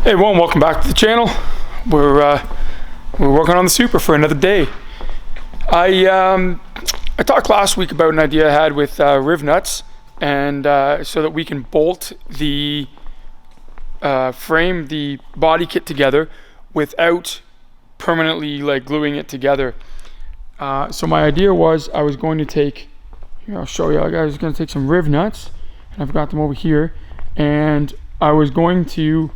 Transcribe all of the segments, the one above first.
Hey everyone, welcome back to the channel. We're working on the Supra for another day. I talked last week about an idea I had with riv nuts, and so that we can bolt the frame, the body kit together without permanently like gluing it together. So my idea was I was going to take, here I'll show you, I was going to take some riv nuts, and I've got them over here, and I was going to,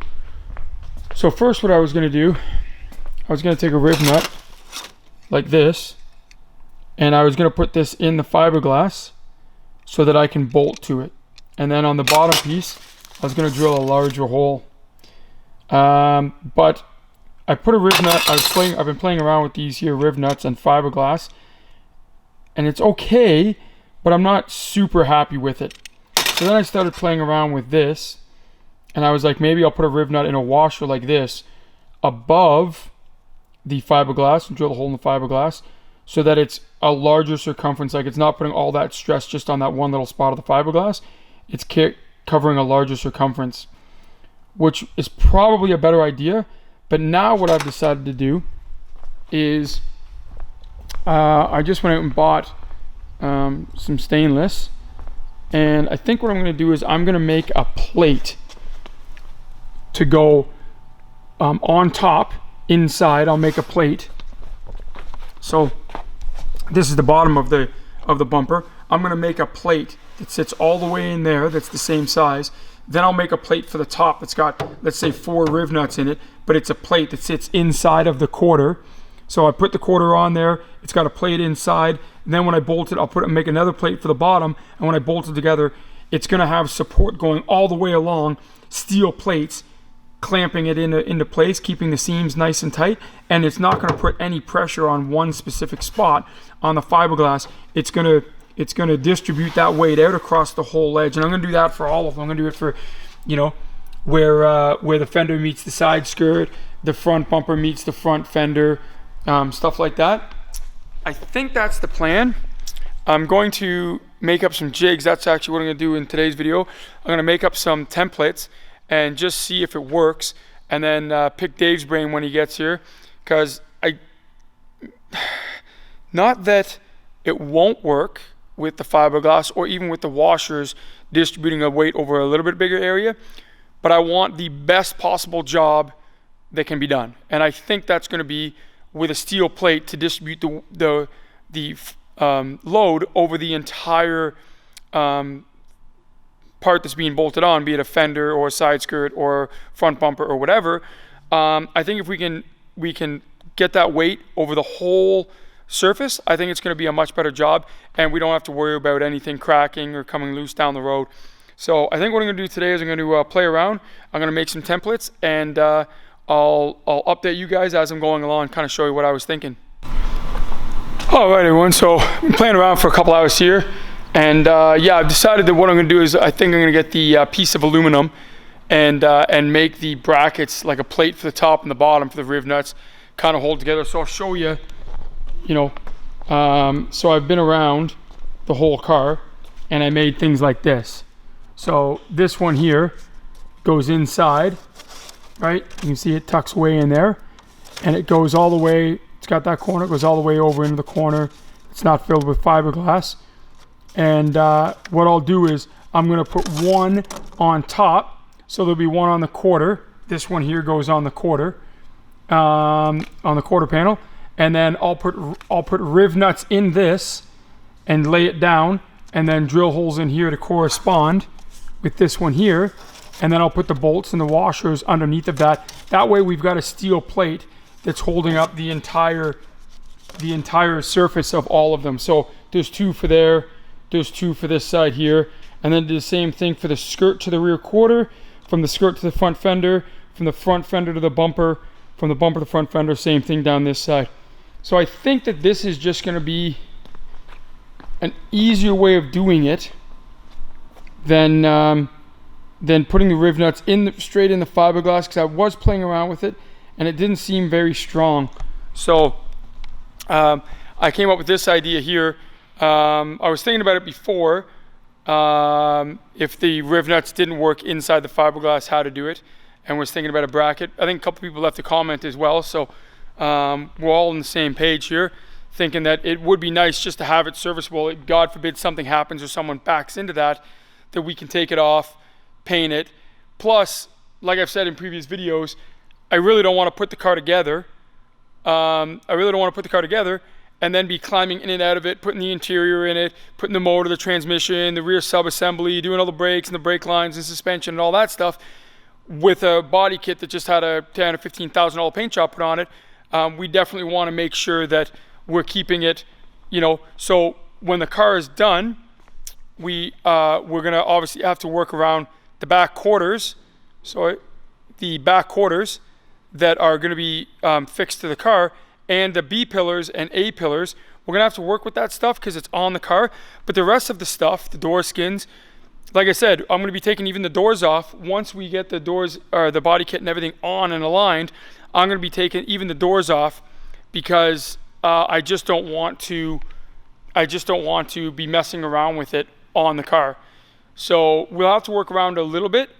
so first what I was going to do, I was going to take a riv nut like this, and I was going to put this in the fiberglass so that I can bolt to it. And then on the bottom piece, I was going to drill a larger hole. But I put a riv nut, I've been playing around with these here riv nuts and fiberglass, and it's okay, but I'm not super happy with it. So then I started playing around with this, and I was like, maybe I'll put a riv nut in a washer like this above the fiberglass and drill a hole in the fiberglass so that it's a larger circumference. Like, it's not putting all that stress just on that one little spot of the fiberglass. It's covering a larger circumference, which is probably a better idea. But now what I've decided to do is I just went out and bought some stainless, and I think what I'm going to do is I'm going to make a plate to go on top. Inside I'll make a plate. So this is the bottom of the bumper. I'm going to make a plate that sits all the way in there, that's the same size. Then I'll make a plate for the top that's got, let's say, 4 riv nuts in it, but it's a plate that sits inside of the quarter. So I put the quarter on there, it's got a plate inside, and then when I bolt it, I'll make another plate for the bottom, and when I bolt it together, it's going to have support going all the way along, steel plates clamping it into place, keeping the seams nice and tight, and it's not going to put any pressure on one specific spot on the fiberglass. It's going to distribute that weight out across the whole edge, and I'm going to do that for all of them. I'm going to do it for, you know, where the fender meets the side skirt, the front bumper meets the front fender, stuff like that. I think that's the plan. I'm going to make up some jigs. That's actually what I'm going to do in today's video. I'm going to make up some templates and just see if it works, and then pick Dave's brain when he gets here, because not that it won't work with the fiberglass or even with the washers distributing a weight over a little bit bigger area, but I want the best possible job that can be done, and I think that's going to be with a steel plate to distribute the load over the entire part that's being bolted on, be it a fender or a side skirt or front bumper or whatever. I think if we can get that weight over the whole surface, I think it's going to be a much better job, and we don't have to worry about anything cracking or coming loose down the road. So I think what I'm going to do today is I'm going to play around. I'm going to make some templates, and I'll update you guys as I'm going along, kind of show you what I was thinking. All right, everyone. So I've been playing around for a couple hours here. And yeah, I've decided that what I'm going to do is I think I'm going to get the piece of aluminum and make the brackets like a plate for the top and the bottom for the riv nuts, kind of hold together. So I'll show you, you know, so I've been around the whole car and I made things like this. So this one here goes inside, right? You can see it tucks way in there, and it goes all the way, it's got that corner, it goes all the way over into the corner. It's not filled with fiberglass. And what I'll do is I'm going to put one on top, so there'll be one on the quarter. This one here goes on the quarter panel, and then I'll put riv nuts in this and lay it down, and then drill holes in here to correspond with this one here, and then I'll put the bolts and the washers underneath of that. That way we've got a steel plate that's holding up the entire surface of all of them. So there's 2 for there. There's 2 for this side here, and then do the same thing for the skirt to the rear quarter, from the skirt to the front fender, from the front fender to the bumper, from the bumper to the front fender, same thing down this side. So I think that this is just going to be an easier way of doing it than putting the riv nuts straight in the fiberglass, because I was playing around with it and it didn't seem very strong. So I came up with this idea here. I was thinking about it before, if the riv nuts didn't work inside the fiberglass, how to do it. and was thinking about a bracket. I think a couple people left a comment as well, so we're all on the same page here, thinking that it would be nice just to have it serviceable. God forbid something happens or someone backs into that we can take it off, paint it. Plus, like I've said in previous videos, I really don't want to put the car together. And then be climbing in and out of it, putting the interior in it, putting the motor, the transmission, the rear sub-assembly, doing all the brakes and the brake lines and suspension and all that stuff with a body kit that just had a $10,000 or $15,000 paint job put on it. We definitely want to make sure that we're keeping it, so when the car is done, we're going to obviously have to work around the back quarters. So the back quarters that are going to be fixed to the car, and the B pillars and A pillars, we're going to have to work with that stuff because it's on the car. But the rest of the stuff, the door skins, like I said, I'm going to be taking even the doors off. Once we get the doors, or the body kit and everything on and aligned, I'm going to be taking even the doors off because I just don't want to be messing around with it on the car. So we'll have to work around a little bit.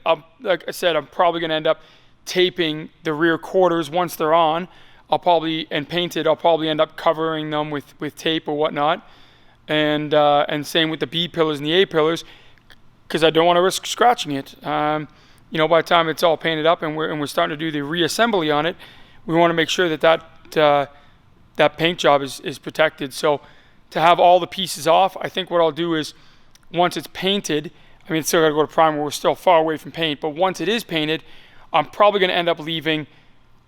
Like I said, I'm probably going to end up taping the rear quarters once they're on. I'll probably end up covering them with tape or whatnot, and same with the B pillars and the A pillars, because I don't want to risk scratching it. By the time it's all painted up and we're starting to do the reassembly on it, we want to make sure that paint job is protected. So to have all the pieces off, I think what I'll do is once it's painted, it's still got to go to primer. We're still far away from paint, but once it is painted, I'm probably going to end up leaving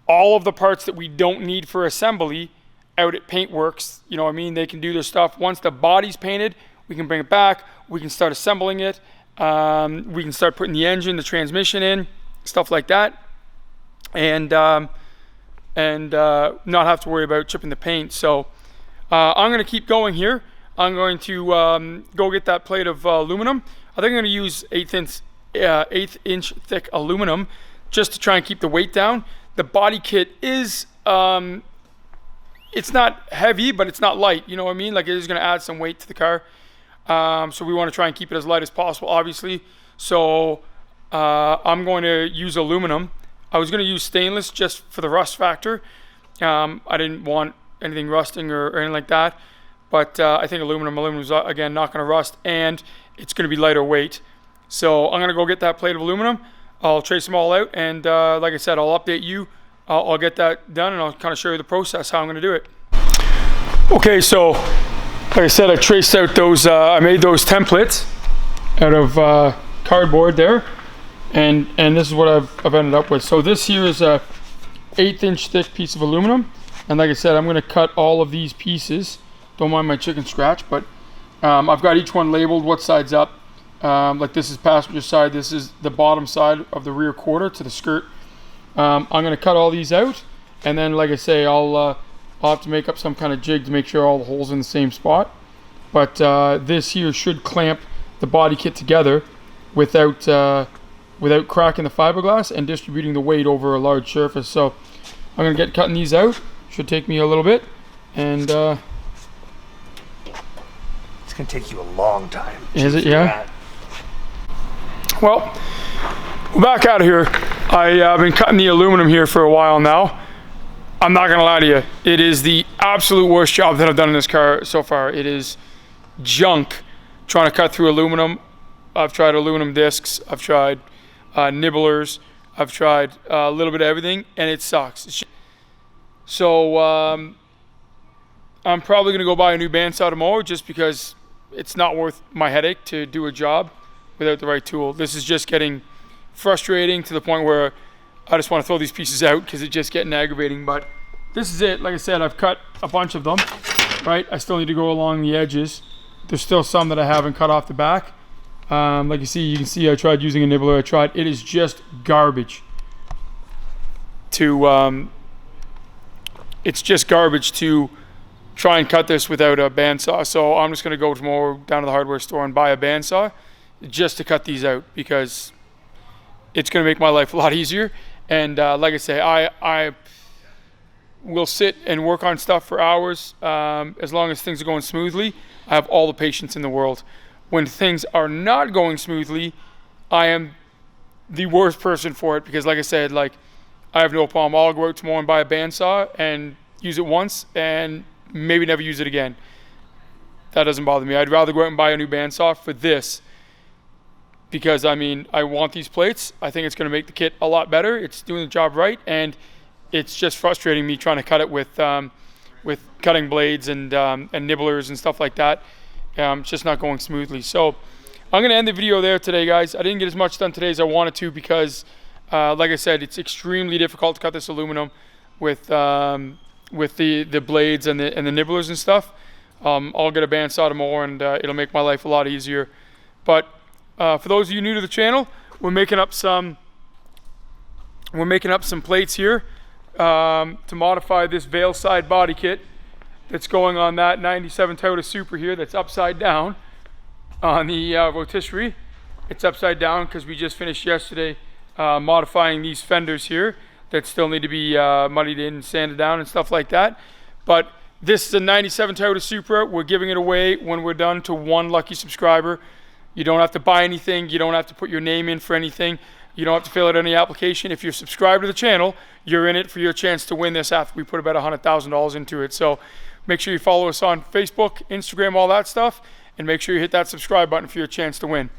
all of the parts that we don't need for assembly out at Paintworks. They can do their stuff. Once the body's painted, we can bring it back. We can start assembling it. We can start putting the engine, the transmission in, stuff like that. And not have to worry about chipping the paint. So I'm going to keep going here. I'm going to go get that plate of aluminum. I think I'm going to use 1/8 inch thick aluminum just to try and keep the weight down. The body kit is, it's not heavy, but it's not light. You know what I mean? Like, it is going to add some weight to the car. So we want to try and keep it as light as possible, obviously. So I'm going to use aluminum. I was going to use stainless just for the rust factor. I didn't want anything rusting or anything like that. But I think aluminum is, again, not going to rust, and it's going to be lighter weight. So I'm going to go get that plate of aluminum. I'll trace them all out, and like I said, I'll update you. I'll get that done, and I'll kind of show you the process, how I'm going to do it. Okay, so like I said, I traced out those, I made those templates out of cardboard there, and this is what I've ended up with. So this here is a 1/8 inch thick piece of aluminum, and like I said, I'm going to cut all of these pieces. Don't mind my chicken scratch, but I've got each one labeled what side's up. Like this is passenger side, this is the bottom side of the rear quarter to the skirt. I'm going to cut all these out, and then like I say, I'll have to make up some kind of jig to make sure all the holes are in the same spot. But this here should clamp the body kit together without cracking the fiberglass and distributing the weight over a large surface. So I'm going to get cutting these out. Should take me a little bit, and it's going to take you a long time. Is it? Yeah. Well, we're back out of here. I've been cutting the aluminum here for a while now. I'm not gonna lie to you, it is the absolute worst job that I've done in this car so far. It is junk trying to cut through aluminum. I've tried aluminum discs, I've tried nibblers, I've tried a little bit of everything, and it sucks. So I'm probably gonna go buy a new bandsaw tomorrow just because it's not worth my headache to do a job without the right tool. This is just getting frustrating to the point where I just want to throw these pieces out because it's just getting aggravating. But this is it. Like I said, I've cut a bunch of them, right? I still need to go along the edges. There's still some that I haven't cut off the back. Like you can see I tried using a nibbler. It is just garbage to it's just garbage to try and cut this without a bandsaw. So I'm just going to go tomorrow down to the hardware store and buy a bandsaw just to cut these out because it's going to make my life a lot easier. And like I say, I will sit and work on stuff for hours as long as things are going smoothly. I have all the patience in the world. When things are not going smoothly, I am the worst person for it because, like I said, like I have no problem. I'll go out tomorrow and buy a bandsaw and use it once and maybe never use it again. That doesn't bother me. I'd rather go out and buy a new bandsaw for this because, I mean, I want these plates. I think it's going to make the kit a lot better. It's doing the job right, and it's just frustrating me trying to cut it with cutting blades and nibblers and stuff like that. It's just not going smoothly. So I'm going to end the video there today, guys. I didn't get as much done today as I wanted to because, like I said, it's extremely difficult to cut this aluminum with the blades and the nibblers and stuff. I'll get a bandsaw tomorrow, and it'll make my life a lot easier. But for those of you new to the channel, we're making up some plates here to modify this Veilside body kit that's going on that 97 Toyota Supra here that's upside down on the rotisserie. It's upside down because we just finished yesterday modifying these fenders here that still need to be muddied in and sanded down and stuff like that. But this is a 97 Toyota Supra. We're giving it away when we're done to one lucky subscriber. You don't have to buy anything. You don't have to put your name in for anything. You don't have to fill out any application. If you're subscribed to the channel, you're in it for your chance to win this after we put about $100,000 into it. So make sure you follow us on Facebook, Instagram, all that stuff, and make sure you hit that subscribe button for your chance to win.